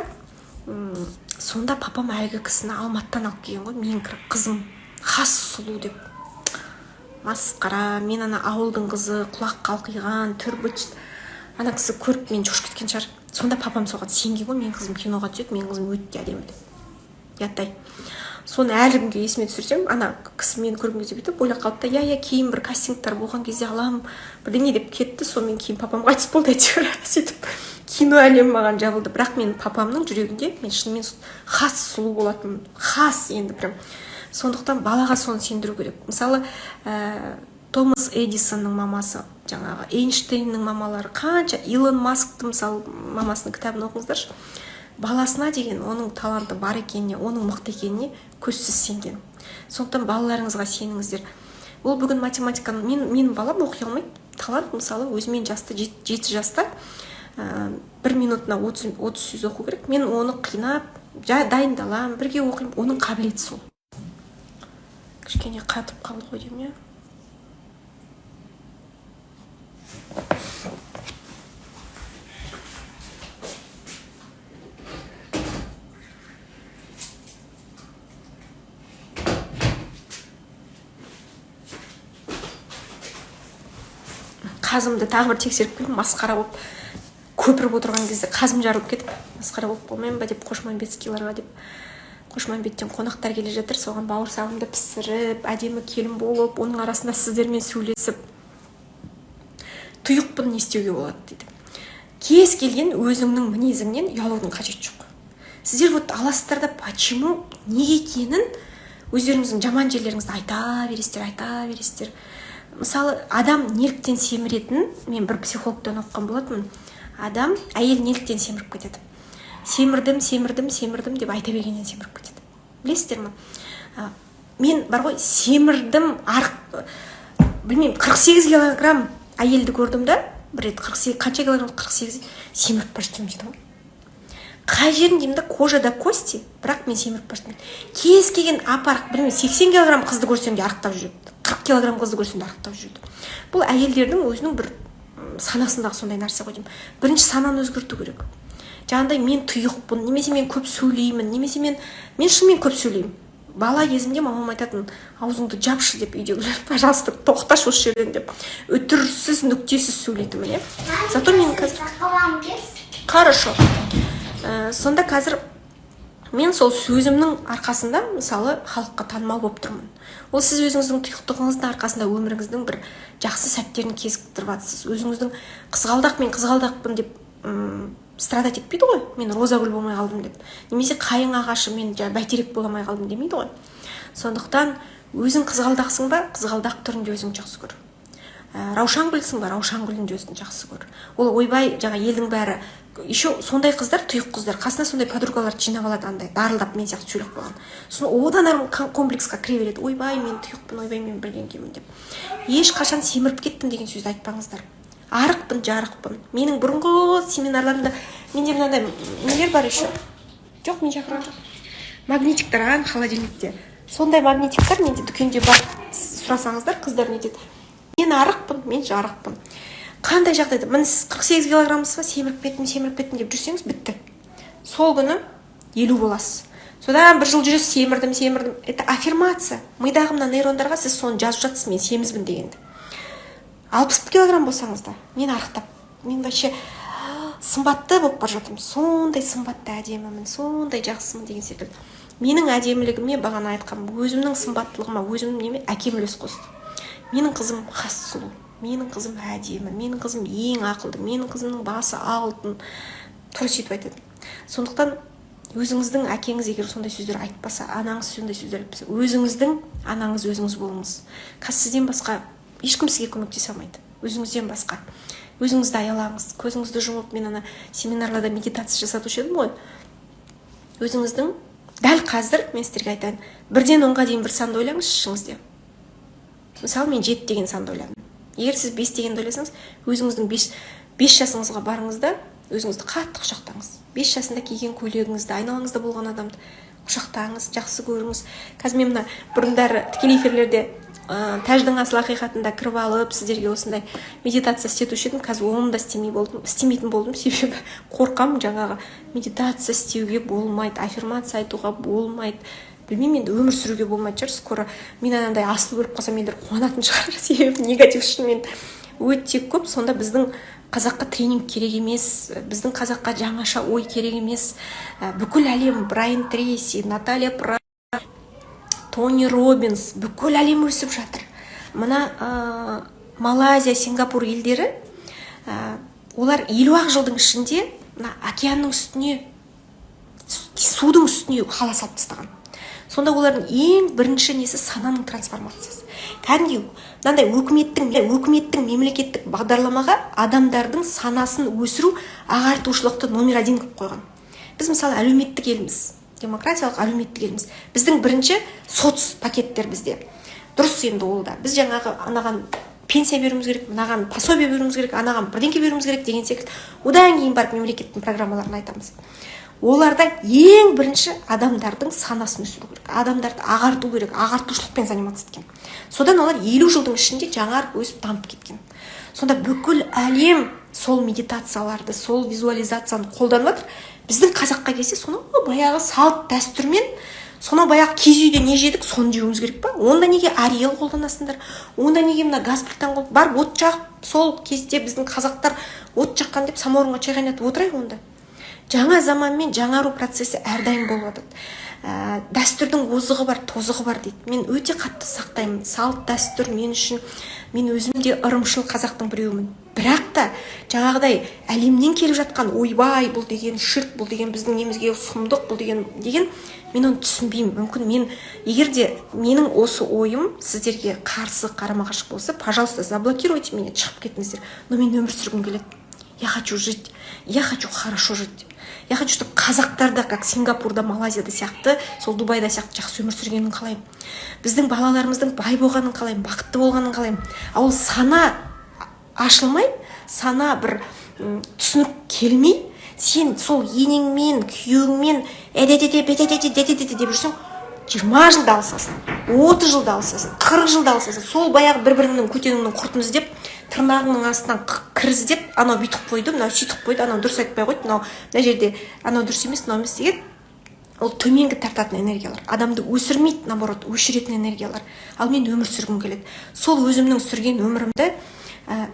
сонда папам әлгі кісіні Алматыдан алып келген ғой, менің қызым хас сұлу деп. Масқара, мен ана ауылдың қызы, құлақ қалқиған, түрбіт, ана кісі көріп мен жош кеткен шығар. Сонда папам соған сенген ғой, менің қызым киноға түседі, менің қызым өте әдемі деп. Яттай. Соны әлі күнге есіме түсірсем, ана кісі мені көрген кезде бүйтіп ойлап қалды да, я кейін бір кастингтар болған кезде алам, бірдеңе деп кетті. Сонымен кейін папам қайтыс болды әйтеуір. Сөйтіп кино әлемі маған жабылды. Бірақ мен папамның жүрегінде мен шынымен хас сұлу болатын, хас енді прям. Сондықтан балаға соны сендіру керек. Мысалы, Томас Эдисонның мамасы, жаңағы Эйнштейннің мамалары қанша, Илон Масктың мысалы мамасының кітабын оқыңыздаршы. Баласына деген оның таланты бар екеніне, оның мықты екеніне көзсіз сенген. Сондықтан балаларыңызға сеніңіздер. Ол бүгін математиканы, менің балам оқи алмайды. Талант мысалы өзімен жасты, 7 жаста 1 минутына 30 сөз оқу керек. Мен оны қинап, дайындалам, бірге оқимын, оның қабілеті сол. Кішкене қатып қалды ғой деймін, иә. Қазымды тағы бір тексеріп келдім, масқара болып көпіріп отырған кезде қазым жарылып кетіп, масқара болып болмайын ба деп Қошмамбетскийларға деп, Қошмамбеттен қонақтар келе жатыр, соған бауырсағымды пісіріп, әдемі келін болып, оның арасында сіздермен сөйлесіп, тұйықпын, не істеуге болады дейді. Кез келген өзіңнің мінезіңнен ұялудың қажеті жоқ. Сіздер вот аласыздар да, почему, неге екенін өздеріңіздің жаман жерлеріңізді айта бересіздер. Мысалы, адам неліктен семіретін, мен бір психологтан оқыған болатынмын. Адам, әйел неліктен семіріп кетеді. Семірдім деп айта бергеннен семіріп кетеді. Білесіздер ме? Мен бар ғой, семірдім, білмеймін, 48 килограмм әйелді көрдім да, бір рет 48, қанша килограмм, 48, семіріп бара жатырмын дейді ғой. Қай жерін деймін да, кожа да кости, бірақ мен семіріп бара жатырмын. Кез келген апарық, білмеймін, 80 килограмм қызды көрсем де арықтап жүреді. 40 килограмм қызды көрсем де арықтап жүреді. Бұл әйелдердің өзінің бір санасындағы сондай нәрсе ғой деймін. Бірінші сананы өзгерту керек. Жаңағыдай мен тұйықпын, немесе мен көп сөйлеймін, немесе мен шынымен көп сөйлеймін. Бала кезімде мамам айтатын, аузыңды жапшы деп үйдегілер, пожалуйста, тоқташы осы жерден деп. Өтірсіз, нүктесіз сөйлейтінмін, иә. Зато мен қазір хорошо. Сонда қазір мен сол сөзімнің арқасында, мысалы, халыққа танымал болып тұрмын. Ол сіз өзіңіздің тұйықтығыңыздың арқасында өміріңіздің бір жақсы сәттерін кезіктіріп жатсыз. Өзіңіздің қызғалдақпын деп страдать етпейді ғой. Мен розагүл болмай қалдым деп. Немесе қайың ағашы, мен бәйтерек бола алмай қалдым демейді ғой. Сондықтан өзің қызғалдақсың ба, қызғалдақ түрінде өзің жақсы көр. Раушан гүлсің ба, раушан гүлінде өзің жақсы көр. Ол ойбай, жаңа елдің бәрі, еще сондай қыздар, тұйық қыздар, қасына сондай подругаларды жинап алады, андай дарылдап мен сияқты сөйлеп қойған. Сосын одан әрі комплексқа кіре береді. Ойбай, мен тұйықпын, ойбай, мен бірдеңкемін деп. Ешқашан семіріп кеттім деген сөзді айтпаңыздар. Арықпын, жарықпын. Менің бұрынғы семинарларымда менде мынандай нелер бар еще. Жоқ, мен шақырған жоқ. Магнитиктер, холодильникте. Сондай магнитиктер менде дүкенде бар. Сұрасаңыздар, қыздар не деді? Мен арықпын, мен жарықпын. Қандай жағдайда, міне сіз 48 килограммсыз ба, семіріп кеттім деп жүрсеңіз, бітті. Сол күні 50 боласыз. Содан бір жыл жүресіз, семірдім. Это аффирмация. Мидағы мына нейрондарға сіз соны жазып жатсыз, мен семізбін дегенді. 60 килограмм болсаңыз да, мен арықтап, мен вообще сымбатты болып бара жатырмын. Сондай сымбатты әдемімін, сондай жақсымын деген секілді. Менің әдемілігіме бағана айтқам, өзімнің сымбаттылығыма, өзімнің неме әкем үлес қосты. Менің қызым хас сұлу, менің қызым әдемі, менің қызым ең ақылды, менің қызымның басы алтын, тура сөйтіп айтады. Сондықтан өзіңіздің әкеңіз егер сондай сөздер айтпаса, анаңыз сондай сөздер айтпаса, өзіңіздің анаңыз өзіңіз болыңыз. Қазір сізден басқа ешкім сізге көмектесе алмайды. Өзіңізден басқа. Өзіңізді аялаңыз. Көзіңізді жұмып, мен ана семинарларда медитация жасатушы едім ғой. Өзіңіздің дәл қазір мен сіздерге айтайын, 1-ден 10-ға дейін бір санды ойлаңыз ішіңізде. Мысалы, мен 7 деген санды ойладым. Егер сіз 5 дегенді ойласаңыз, өзіңіздің 5 жасыңызға барыңыз да, өзіңізді қатты құшақтаңыз. 5 жасында киген көйлегіңізді, айналаңызда болған адамды құшақтаңыз, жақсы көріңіз. Қазір мен мына бұрындары тікелей эфирлерде тәждің асыл ақиқатында кіріп алып, сіздерге осындай медитация істетуші едім. Қазір оны да істемейтін болдым, себебі қорқам, жаңағы медитация істеуге болмайды, аффирмация айтуға болмайды. Білмеймін, енді өмір сүруге болмайды шығар. Скоро мен анандай асыл көріп қалсам, мендер қуанатын шығар, себебі негатив шынымен өте көп. Сонда біздің қазаққа тренинг керек емес, біздің қазаққа жаңаша ой керек емес. Бүкіл әлем, Брайан Трейси, Наталья Пра, Тони Робинс, бүкіл әлем өсіп жатыр. Мына Малайзия, Сингапур елдері, олар 50-ақ жылдың ішінде океанның үстіне, судың үстіне қала салып тастаған. Сонда олардың ең бірінші несі сананың трансформациясы. Кәдімгі мынандай өкіметтің мемлекеттік бағдарламаға адамдардың санасын өсіру, ағартушылықты номер 1 қылып қойған. Біз мысалы әлеуметтік елміз, демократиялық әлеуметтік елміз. Біздің бірінші соц пакеттер бізде. Дұрыс енді ол да. Біз жаңағы анаған пенсия беруіміз керек, мынаған пособие беруіміз керек, анаған бірдеңке беруіміз керек деген секілді. Одан кейін барып мемлекеттің программаларын айтамыз. Оларда ең бірінші адамдардың санасын өсіру керек, адамдарды ағарту керек, ағартушылықпен заниматься еткен. Содан олар 50 жылдың ішінде жаңарып өсіп дамып кеткен. Сонда бүкіл әлем сол медитацияларды, сол визуализацияны қолданып жатыр. Біздің қазаққа келсе, сонау баяғы салт дәстүрмен, сонау баяғы киіз үйде не жедік, соны жеуіміз керек па? Онда неге Ариэл қолданасыңдар? Онда неге мына газ плитаны барып от жағып, сол кезде біздің қазақтар от жаққан деп самаурынға чай қайнатып отырайық онда. Жаңа заманмен жаңару процесі әрдайым болып жатады. Дәстүрдің озығы бар, тозығы бар дейді. Мен өте қатты сақтаймын. Салт дәстүр мен үшін, мен өзім де ырымшыл қазақтың біреуімін. Бірақ та жаңағыдай әлемнен келіп жатқан ойбай, бұл деген ширк, бұл деген біздің немізге сұмдық, бұл деген мен оны түсінбеймін. Мүмкін мен, егер де менің осы ойым сіздерге қарсы қарама-қайшы болса, пожалуйста, заблокируйте меня, шығып кетіңіздер. Но мен өмір сүргім келеді. Я хочу жить, я хочу хорошо жить. Я хочу, чтобы қазақтарда, как Сингапурда, Малайзияда сияқты, сол Дубайда сияқты жақсы өмір сүргенін қалаймын. Біздің балаларымыздың бай болғанын қалаймын, бақытты болғанын қалаймын. Ал сана ашылмай, сана бір түсінік келмей, сен сол енеңмен, күйеуіңмен деп жүрсең, 20 жылда алысасың, 30 жылда алысасың, 40 жылда алысасың. Сол баяғы бір-біріңнің көтеніңнің құртын іздеп, тырнағыңның астынан кір іздеп, анау бүйтіп қойды, мынау сөйтіп қойды, анау дұрыс айтпай қойды, мына жерде анау дұрыс емес, мынау емес деген. Ол төменгі тартатын энергиялар. Адамды өсірмейді, наоборот, өшіретін энергиялар. Ал мен өмір сүргім келеді. Сол өзімнің сүрген өмірімді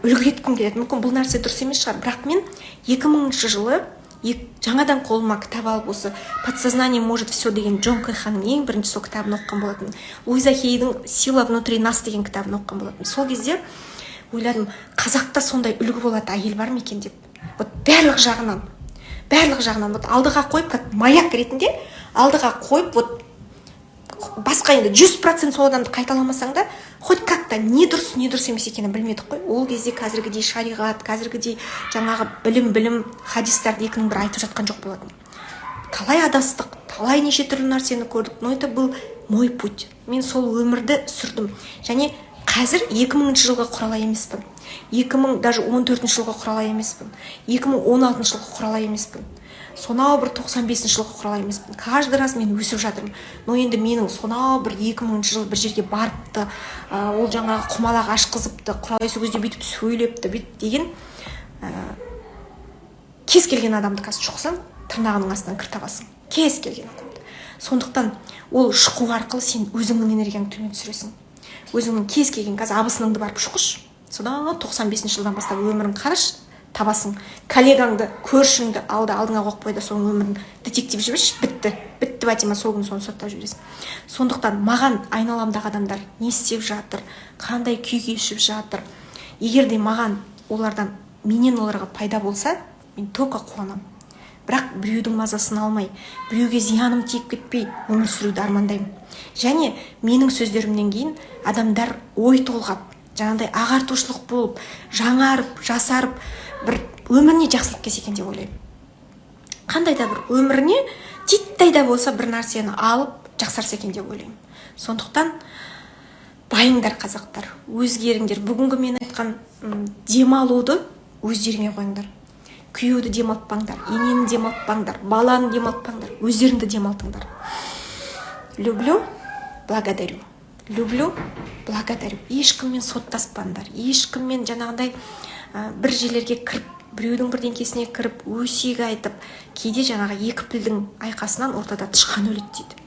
үлгі еткім келеді. Мүмкін бұл нәрсе дұрыс емес шығар, бірақ мен 2000 жылы жаңадан қолыма кітап алып осы «Подсознание может все» деген Джон Кайханың ең бірінші сол кітабын оқыған болатын. Луиза Хейдің «Сила внутри нас» деген кітабын оқыған болатын. Сол кезде ойладым, қазақта сондай үлгі болады әйел бар ма екен деп. Вот барлық жағынан, вот алдыға қойып, как маяк ретінде алдыға қойып, вот басқа енді 100% сол адамды қайталамасаң да, хоть как-то не дұрыс емес екенін білмедік қой. Ол кезде қазіргідей шариғат, қазіргідей жаңағы білім, хадистарды екінің бір айтып жатқан жоқ болатын. Талай адастық, талай неше түрлі нәрсені көрдік, но это был мой путь. Мен сол өмірді сүрдім. Және қазір 2000 жылға құрала емеспін. 2014 жылға құрала емеспін. 2016 жылға құрала емеспін. Сонау бір 95 жылға құрала емеспін. Каждый раз мен өсіп жатырмын. Но енді менің сонау бір 2000 жыл бір жерге барыпты, ол жаңағы құмалақ ашқызыпты, құралай сөзде бүйтіп сөйлепті, деген кез келген адамды қазір шоқсаң, тырнағының астынан кір табасың. Кез келген адамды. Сондықтан ол шықу арқылы сен өзіңнің энергияңды төмен түсіресің. Өзіңнің кез келген қазір абысыныңды барып шұқыш. Содан 95 жылдан бастап өмірін қараш, табасың. Коллегаңды, көршіңді алдыңа қойып қойды, соның өмірін детектив жіберші, бітті Батима, сол күні соны соттап жібересің. Сондықтан маған айналамдағы адамдар не істеп жатыр, қандай күй кешіп жатыр. Егер де маған менен оларға пайда болса, мен только қуанамын. бірақ біреудің мазасын алмай, біреуге зияным тиіп кетпей өмір сүруді армандаймын. Және менің сөздерімнен кейін адамдар ой толғап, жаңағыдай ағартушылық болып, жаңарып, жасарып, бір өміріне жақсылық келсе екен деп ойлаймын. Қандай да бір өміріне титтей да болса бір нәрсені алып жақсарса екен деп ойлаймын. Сондықтан байыңдар қазақтар, өзгеріңдер. Бүгінгі мен айтқан демалуды өздеріңе қойыңдар. Күйеуді демалтпаңдар, енені демалтпаңдар, баланы демалтпаңдар, өздеріңді демалтыңдар. Люблю, благодарю. Люблю, благодарю. Ешкіммен соттаспаңдар, ешкіммен жаңағыдай бір жерлерге кіріп, біреудің бірдеңкесіне кіріп, өсек айтып, кейде жаңағы екі пілдің айқасынан ортада тышқан өледі дейді.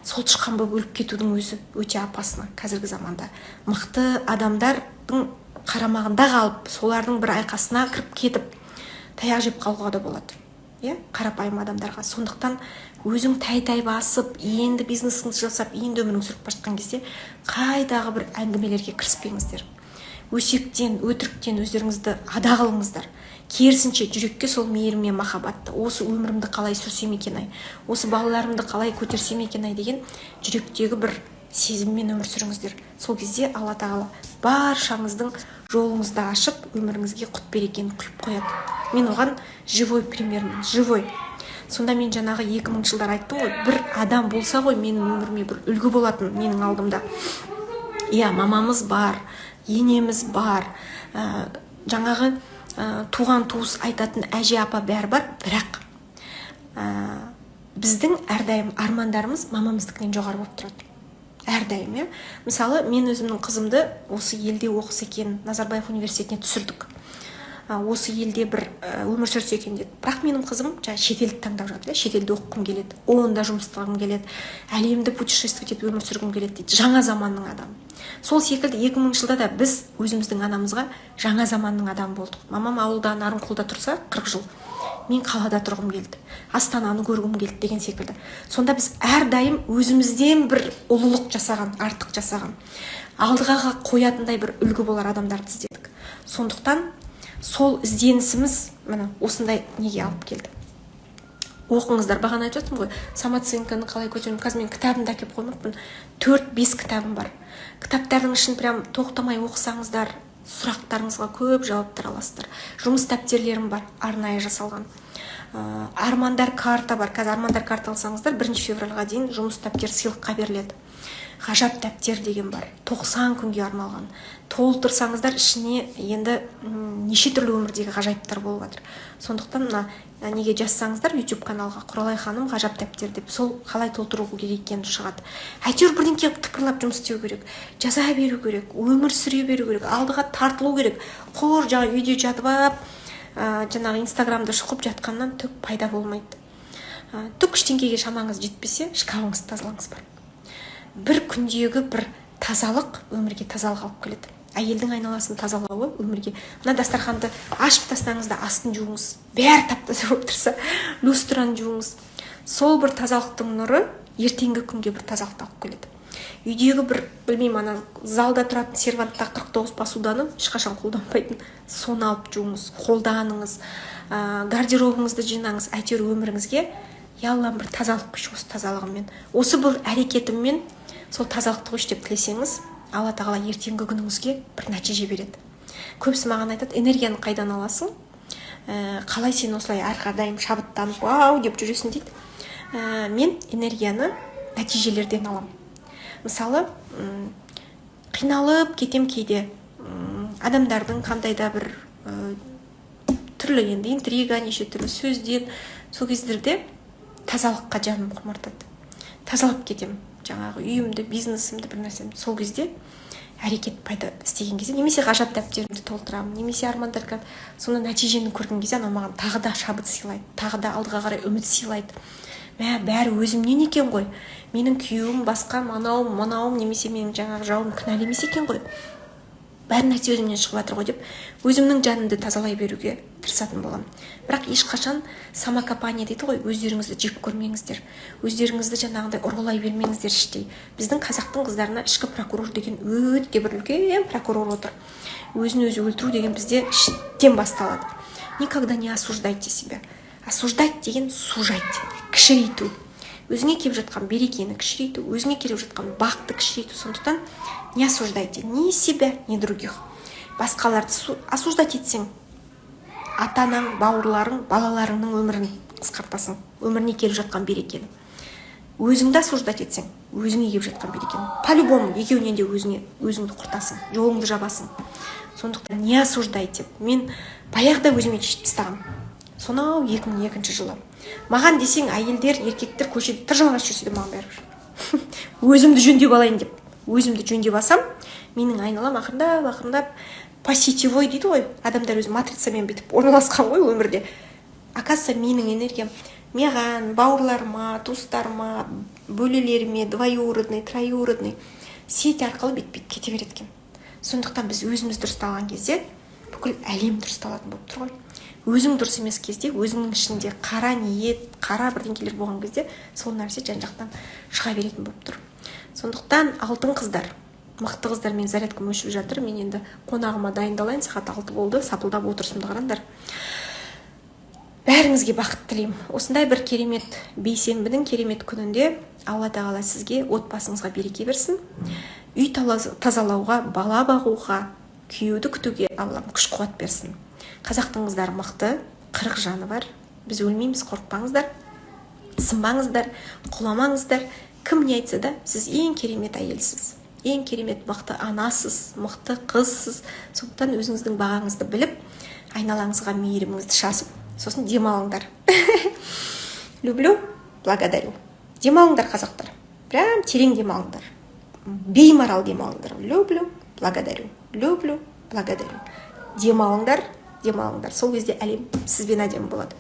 Сол тышқан болып өліп кетудің өзі өте опасно қазіргі заманда. Мықты адамдардың қарамағында қалып, солардың бір айқасына кіріп кетіп, таяқ жеп қалуға да болады. Қарапайым адамдарға. Сондықтан өзің тай-тай басып, енді бизнесіңізді жасап, енді өміріңізді сүріп бара жатқан кезде қайдағы бір әңгімелерге кіріспеңіздер. Өсектен, өтіріктен өздеріңізді ада қылыңыздар. Керісінше жүрекке сол мейірім мен махаббатты, осы өмірімді қалай сүрсем екен-ай, осы балаларымды қалай көтерсем екен-ай деген жүректегі бір сезіммен өмір сүріңіздер. Сол кезде Алла тағала баршаңыздың жолыңызды ашып, өміріңізге құт берекені құйып қояды. Мен оған живой примермін, живой. Сонда мен жаңағы 2000 жылдар айттым ғой, бір адам болса ғой менің өміріме бір үлгі болатын менің алдымда. Мамамыз бар, енеміз бар, жаңағы туған туыс айтатын әже апа бәрі бар, бірақ біздің әрдайым армандарымыз мамамыздікінен жоғары болып тұрады. Әрдайым, Мысалы, мен өзімнің қызымды осы елде оқыса екен, Назарбаев университетіне түсірдік. Осы елде бір өмір сүрсе екен деді. Бірақ менің қызым шетелді таңдап жатыр, шетелде оқығым келеді, онда жұмыс істегім келеді, әлемді путешествовать етіп өмір сүргім келеді дейді. Жаңа заманның адамы. Сол секілді 2000 жылда да біз өзіміздің анамызға жаңа заманның адамы болдық. Мамам ауылда Нарынқолда тұрса 40 жыл, мен қалада тұрғым келді, Астананы көргім келді деген секілді. Сонда біз әрдайым өзімізден бір ұлылық жасаған, артық жасаған, алдыға қоятындай бір үлгі болар адамдарды іздедік. Сондықтан сол ізденісіміз міне осындай неге алып келді. Оқыңыздар, бағана айтып жатырмын ғой, самооценканы қалай көтеремін. Қазір мен кітабымды әкеп қоймаппын, 4-5 кітабым бар. Кітаптардың ішін прям тоқтамай оқысаңыздар, сұрақтарыңызға көп жауаптар аласыздар. Жұмыс дәптерлерім бар, арнайы жасалған. Армандар карта бар. Қазір армандар карта алсаңыздар, 1 февральға дейін жұмыс дәптері сыйлыққа беріледі. Ғажап дәптер деген бар, 90 күнге арналған. Толтырсаңыздар ішіне енді неше түрлі өмірдегі ғажайыптар болып жатыр. Сондықтан неге жазсаңыздар YouTube каналға Құралай ханым ғажап дәптер деп, сол қалай толтыру керек екені шығады. Әйтеуір бірдеңке тыпырлап жұмыс істеу керек, жаза беру керек, өмір сүре беру керек, алдыға тартылу керек. Қор жаңа үйде жатып алып, жаңағы Инстаграмда шұқып жатқаннан түк пайда болмайды. Түк ештеңеге шамаңыз жетпесе, шкафыңызды тазалаңыз бар. Бір күндегі бір тазалық өмірге тазалық алып келеді. Әйелдің айналасын тазалауы өмірге. Мына дастарханды ашып тастаңыз да астын жуыңыз. Бәрі тап-таза болып тұрса, люстраны жуыңыз. Сол бір тазалықтың нұры ертеңгі күнге бір тазалықты алып келеді. Үйдегі бір, білмеймін, ана залда тұратын сервантта 49 посуданы ешқашан қолданбайтын. Соны алып жуыңыз, қолданыңыз, гардеробыңызды жинаңыз. Әйтеуір өміріңізге Аллам бір тазалық құйшы осы тазалығыммен. Осы бір әрекетіммен сол тазалықты құйшы деп тілесеңіз, Алла тағала ертеңгі күніңізге бір нәтиже береді. Көбісі маған айтады, энергияны қайдан аласың? Қалай сен осылай әрқадайым шабыттанып, вау деп жүресің дейді. Мен энергияны нәтижелерден алам. Мысалы, қиналып кетем кейде, адамдардың қандай да бір түрлі енді интрига, неше түрлі сөзден, сол кездерде тазалыққа жаным құмартады. Тазалап кетем. Жаңағы үйімді, бизнесімді, бір нәрсемді. Сол кезде әрекет пайда істеген кезде, немесе ғажап дәптерімді толтырамын, немесе армандар карта, сонда нәтижені көрген кезде анау маған тағы да шабыт сыйлайды, тағы да алдыға қарай үміт сыйлайды. Бәрі өзімнен екен ғой. Менің күйеуім басқа, мынауым, немесе менің жаңағы жауым кінәлі емес екен ғой. Бәрі нәрсе өзімнен шығып жатыр ғой деп, өзімнің жанымды тазалай беруге тырысатын боламын. Бірақ ешқашан самокопания дейді ғой, өздеріңізді жек көрмеңіздер. Өздеріңізді жаңағындай ұрғылай бермеңіздер іштей. Біздің қазақтың қыздарына ішкі прокурор деген өте бір үлкен прокурор отыр. Өзін өзі өлтіру деген бізде іштен басталады. Никогда не осуждайте себя. осуждать деген сужать, кішірейту. Өзіңе келіп жатқан берекені кішірейту, өзіңе келіп жатқан бақытты кішірейту. Сондықтан не осуждайте ни себя, ни других. Басқаларды осуждать етсең, ата-анаң, бауырларың, балаларыңның өмірін қысқартасың, өміріне келіп жатқан берекені. Өзіңді осуждать етсең, өзіңе келіп жатқан берекені. По-любому екеуінен де өзіңді құртасың, жолыңды жабасың. Сондықтан не осуждайте. Мен баяғыда өзіме шешіп тастағам. Сонау 2002 жылы. Маған десең, әйелдер, еркектер көшеде тыржалаңаш жүрсе де маған бәрібір. Өзімді жөндеп алайын деп. Өзімді жөндеп алсам, менің айналам ақырындап по сетевой дейді ғой. Адамдар өзі матрицамен бітіп орналасқан ғой өмірде. Оказывается, менің энергиям маған, бауырларыма, туыстарыма, бөлелеріме, двоюродный, троюродный сеть арқылы бет-бет кете береді екен. Сондықтан біз өзіміз дұрысталған кезде бүкіл әлем дұрысталатын болып тұр ғой. Өзің дұрыс емес кезде, өзіңнің ішінде қара ниет, қара бірдеңкелер болған кезде сол нәрсе жан-жақтан шыға беретін болып тұр. Сондықтан алтын қыздар, мықты қыздар, мен зарядкам өшіп жатыр. Мен енді қонағыма дайындалайын, сағат 6 болды, сапылдап отырсымды қараңдар. Бәріңізге бақыт тілеймін. Осындай бір керемет бейсенбінің керемет күнінде Алла тағала сізге, отбасыңызға береке берсін. Үй тазалауға, бала бағуға, күйеуді күтуге Аллам күш-қуат берсін. Қазақтың қыздары мықты, 40 жаны бар. Біз өлмейміз, қорықпаңыздар, сынбаңыздар, құламаңыздар. Кім не айтса да, сіз ең керемет әйелсіз, ең керемет мықты анасыз, мықты қызсыз. Сондықтан өзіңіздің бағаңызды біліп, айналаңызға мейіріміңізді шашып, сосын демалыңдар. Люблю, благодарю. Демалыңдар, қазақтар. Прям терең демалыңдар. Беймарал демалыңдар. Люблю, благодарю. Люблю, благодарю. Демалыңдар. Сол кезде әлем сізбен әдемі болады.